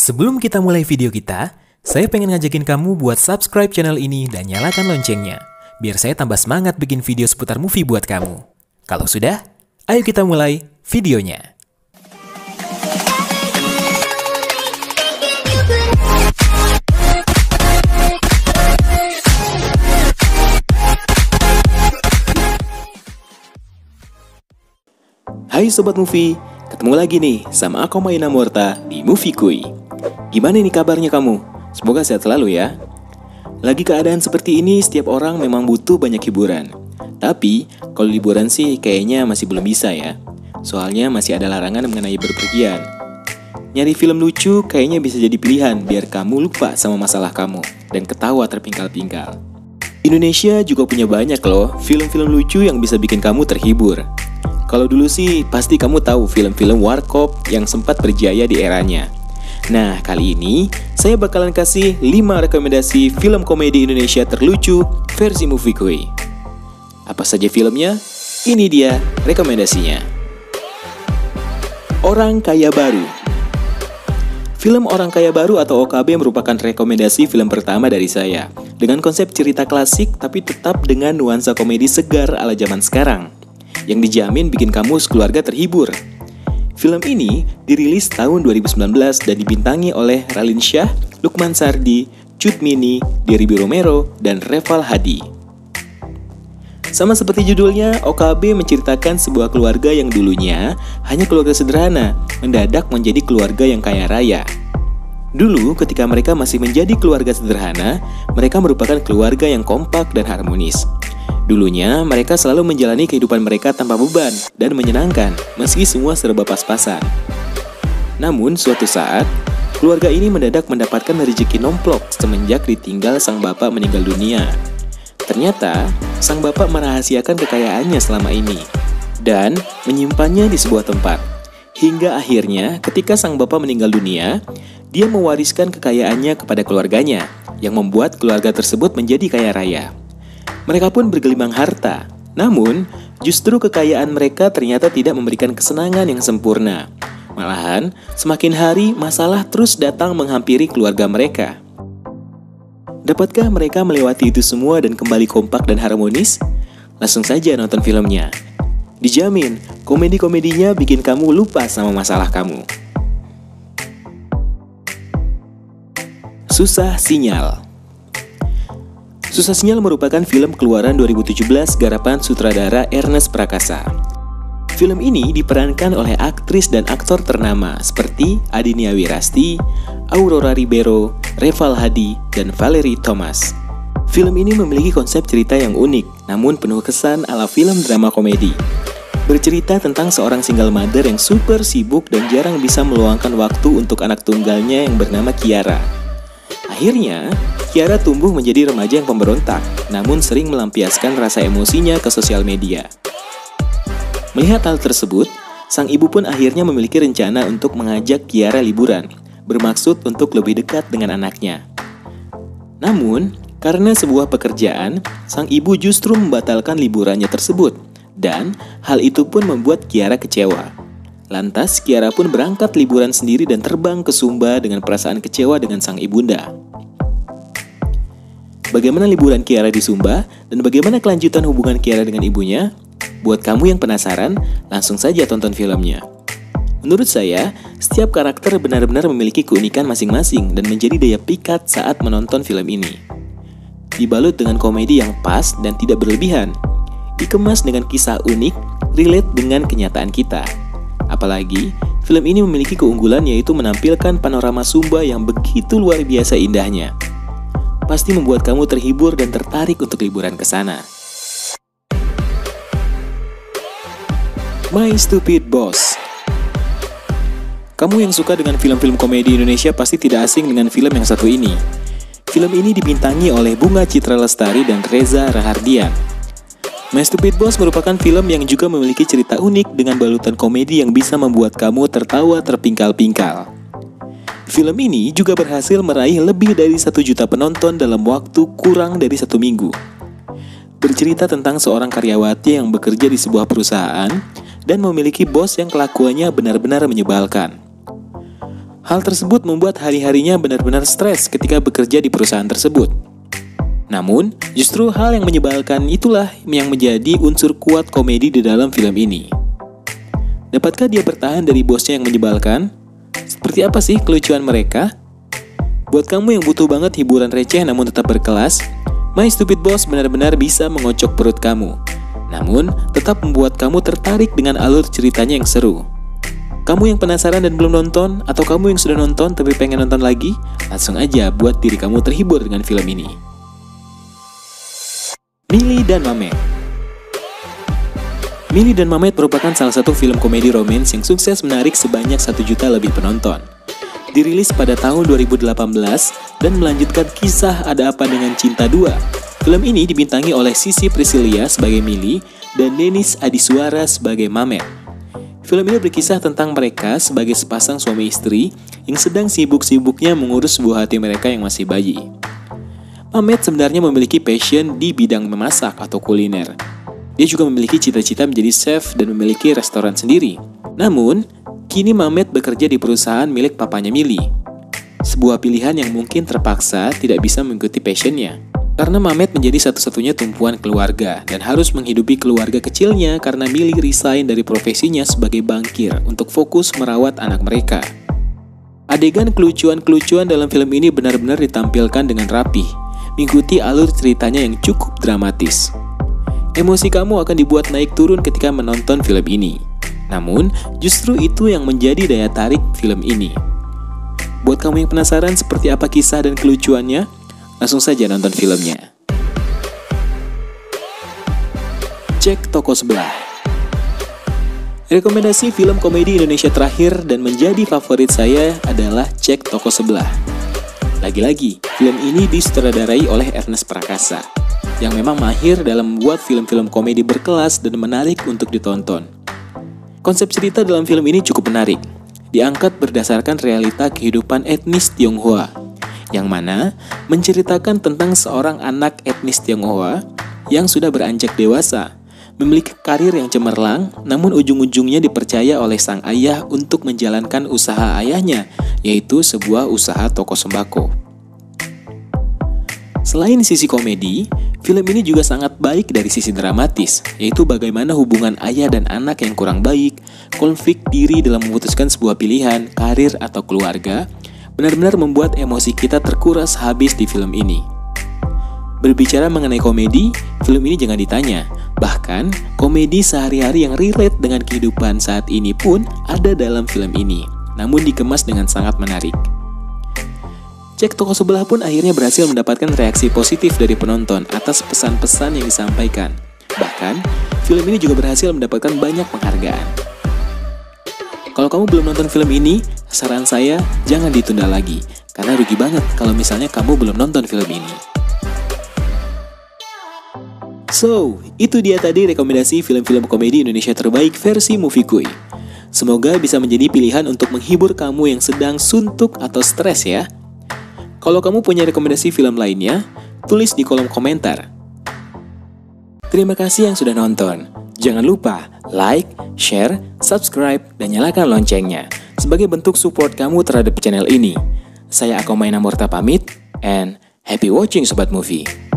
Sebelum kita mulai video kita, saya pengen ngajakin kamu buat subscribe channel ini dan nyalakan loncengnya, biar saya tambah semangat bikin video seputar movie buat kamu. Kalau sudah, ayo kita mulai videonya. Hai Sobat Movie, ketemu lagi nih sama aku Maina Morta di Movie Kuy. Gimana nih kabarnya kamu? Semoga sehat selalu ya. Lagi keadaan seperti ini, setiap orang memang butuh banyak hiburan. Tapi, kalau liburan sih kayaknya masih belum bisa ya. Soalnya masih ada larangan mengenai berpergian. Nyari film lucu kayaknya bisa jadi pilihan biar kamu lupa sama masalah kamu dan ketawa terpingkal-pingkal. Indonesia juga punya banyak loh film-film lucu yang bisa bikin kamu terhibur. Kalau dulu sih pasti kamu tahu film-film Warkop yang sempat berjaya di eranya. Nah, kali ini saya bakalan kasih 5 rekomendasi film komedi Indonesia terlucu versi Movie Kuy. Apa saja filmnya? Ini dia rekomendasinya. Orang Kaya Baru. Film Orang Kaya Baru atau OKB merupakan rekomendasi film pertama dari saya. Dengan konsep cerita klasik tapi tetap dengan nuansa komedi segar ala zaman sekarang, yang dijamin bikin kamu sekeluarga terhibur. Film ini dirilis tahun 2019 dan dibintangi oleh Raline Shah, Lukman Sardi, Cut Mini, Derby Romero, dan Reval Hadi. Sama seperti judulnya, OKB menceritakan sebuah keluarga yang dulunya hanya keluarga sederhana, mendadak menjadi keluarga yang kaya raya. Dulu ketika mereka masih menjadi keluarga sederhana, mereka merupakan keluarga yang kompak dan harmonis. Dulunya, mereka selalu menjalani kehidupan mereka tanpa beban dan menyenangkan, meski semua serba pas-pasan. Namun, suatu saat, keluarga ini mendadak mendapatkan rezeki nomplok semenjak ditinggal sang bapak meninggal dunia. Ternyata, sang bapak merahasiakan kekayaannya selama ini dan menyimpannya di sebuah tempat. Hingga akhirnya, ketika sang bapak meninggal dunia, dia mewariskan kekayaannya kepada keluarganya, yang membuat keluarga tersebut menjadi kaya raya. Mereka pun bergelimang harta, namun justru kekayaan mereka ternyata tidak memberikan kesenangan yang sempurna. Malahan, semakin hari masalah terus datang menghampiri keluarga mereka. Dapatkah mereka melewati itu semua dan kembali kompak dan harmonis? Langsung saja nonton filmnya. Dijamin, komedi-komedinya bikin kamu lupa sama masalah kamu. Susah Sinyal. Susah Sinyal merupakan film keluaran 2017 garapan sutradara Ernest Prakasa. Film ini diperankan oleh aktris dan aktor ternama seperti Adinia Wirasti, Aurora Ribeiro, Reval Hadi, dan Valerie Thomas. Film ini memiliki konsep cerita yang unik, namun penuh kesan ala film drama komedi. Bercerita tentang seorang single mother yang super sibuk dan jarang bisa meluangkan waktu untuk anak tunggalnya yang bernama Kiara. Akhirnya, Kiara tumbuh menjadi remaja yang pemberontak, namun sering melampiaskan rasa emosinya ke sosial media. Melihat hal tersebut, sang ibu pun akhirnya memiliki rencana untuk mengajak Kiara liburan, bermaksud untuk lebih dekat dengan anaknya. Namun, karena sebuah pekerjaan, sang ibu justru membatalkan liburannya tersebut, dan hal itu pun membuat Kiara kecewa. Lantas, Kiara pun berangkat liburan sendiri dan terbang ke Sumba dengan perasaan kecewa dengan sang ibunda. Bagaimana liburan Kiara di Sumba dan bagaimana kelanjutan hubungan Kiara dengan ibunya? Buat kamu yang penasaran, langsung saja tonton filmnya. Menurut saya, setiap karakter benar-benar memiliki keunikan masing-masing dan menjadi daya pikat saat menonton film ini. Dibalut dengan komedi yang pas dan tidak berlebihan, dikemas dengan kisah unik, relate dengan kenyataan kita. Apalagi, film ini memiliki keunggulan yaitu menampilkan panorama Sumba yang begitu luar biasa indahnya. Pasti membuat kamu terhibur dan tertarik untuk liburan ke sana. My Stupid Boss. Kamu yang suka dengan film-film komedi Indonesia pasti tidak asing dengan film yang satu ini. Film ini dibintangi oleh Bunga Citra Lestari dan Reza Rahardian. My Stupid Boss merupakan film yang juga memiliki cerita unik dengan balutan komedi yang bisa membuat kamu tertawa terpingkal-pingkal. Film ini juga berhasil meraih lebih dari 1 juta penonton dalam waktu kurang dari 1 minggu. Bercerita tentang seorang karyawati yang bekerja di sebuah perusahaan dan memiliki bos yang kelakuannya benar-benar menyebalkan. Hal tersebut membuat hari-harinya benar-benar stres ketika bekerja di perusahaan tersebut. Namun, justru hal yang menyebalkan itulah yang menjadi unsur kuat komedi di dalam film ini. Dapatkah dia bertahan dari bosnya yang menyebalkan? Seperti apa sih kelucuan mereka? Buat kamu yang butuh banget hiburan receh namun tetap berkelas, My Stupid Boss benar-benar bisa mengocok perut kamu. Namun, tetap membuat kamu tertarik dengan alur ceritanya yang seru. Kamu yang penasaran dan belum nonton, atau kamu yang sudah nonton tapi pengen nonton lagi, langsung aja buat diri kamu terhibur dengan film ini. Millie dan Mamet. Millie dan Mamet merupakan salah satu film komedi romance yang sukses menarik sebanyak 1 juta lebih penonton. Dirilis pada tahun 2018 dan melanjutkan kisah Ada Apa Dengan Cinta 2. Film ini dibintangi oleh Sissy Priscillia sebagai Millie dan Denis Adiswara sebagai Mamet. Film ini berkisah tentang mereka sebagai sepasang suami istri yang sedang sibuk-sibuknya mengurus sebuah hati mereka yang masih bayi. Mamet sebenarnya memiliki passion di bidang memasak atau kuliner. Dia juga memiliki cita-cita menjadi chef dan memiliki restoran sendiri. Namun, kini Mamet bekerja di perusahaan milik papanya Millie. Sebuah pilihan yang mungkin terpaksa tidak bisa mengikuti passionnya. Karena Mamet menjadi satu-satunya tumpuan keluarga dan harus menghidupi keluarga kecilnya karena Millie resign dari profesinya sebagai bankir untuk fokus merawat anak mereka. Adegan kelucuan-kelucuan dalam film ini benar-benar ditampilkan dengan rapih, mengikuti alur ceritanya yang cukup dramatis. Emosi kamu akan dibuat naik turun ketika menonton film ini. Namun, justru itu yang menjadi daya tarik film ini. Buat kamu yang penasaran seperti apa kisah dan kelucuannya, langsung saja nonton filmnya. Cek Toko Sebelah. Rekomendasi film komedi Indonesia terakhir dan menjadi favorit saya adalah Cek Toko Sebelah. Lagi-lagi, film ini disutradarai oleh Ernest Prakasa, yang memang mahir dalam membuat film-film komedi berkelas dan menarik untuk ditonton. Konsep cerita dalam film ini cukup menarik, diangkat berdasarkan realita kehidupan etnis Tionghoa, yang mana menceritakan tentang seorang anak etnis Tionghoa yang sudah beranjak dewasa, memiliki karir yang cemerlang, namun ujung-ujungnya dipercaya oleh sang ayah untuk menjalankan usaha ayahnya, yaitu sebuah usaha toko sembako. Selain sisi komedi, film ini juga sangat baik dari sisi dramatis, yaitu bagaimana hubungan ayah dan anak yang kurang baik, konflik diri dalam memutuskan sebuah pilihan, karir atau keluarga, benar-benar membuat emosi kita terkuras habis di film ini. Berbicara mengenai komedi, film ini jangan ditanya. Bahkan, komedi sehari-hari yang relate dengan kehidupan saat ini pun ada dalam film ini, namun dikemas dengan sangat menarik. Cek Toko Sebelah pun akhirnya berhasil mendapatkan reaksi positif dari penonton atas pesan-pesan yang disampaikan. Bahkan, film ini juga berhasil mendapatkan banyak penghargaan. Kalau kamu belum nonton film ini, saran saya jangan ditunda lagi, karena rugi banget kalau misalnya kamu belum nonton film ini. So, itu dia tadi rekomendasi film-film komedi Indonesia terbaik versi Movie Kuy. Semoga bisa menjadi pilihan untuk menghibur kamu yang sedang suntuk atau stres ya. Kalau kamu punya rekomendasi film lainnya, tulis di kolom komentar. Terima kasih yang sudah nonton. Jangan lupa like, share, subscribe, dan nyalakan loncengnya sebagai bentuk support kamu terhadap channel ini. Saya Ako Maina Murta pamit, and happy watching Sobat Movie.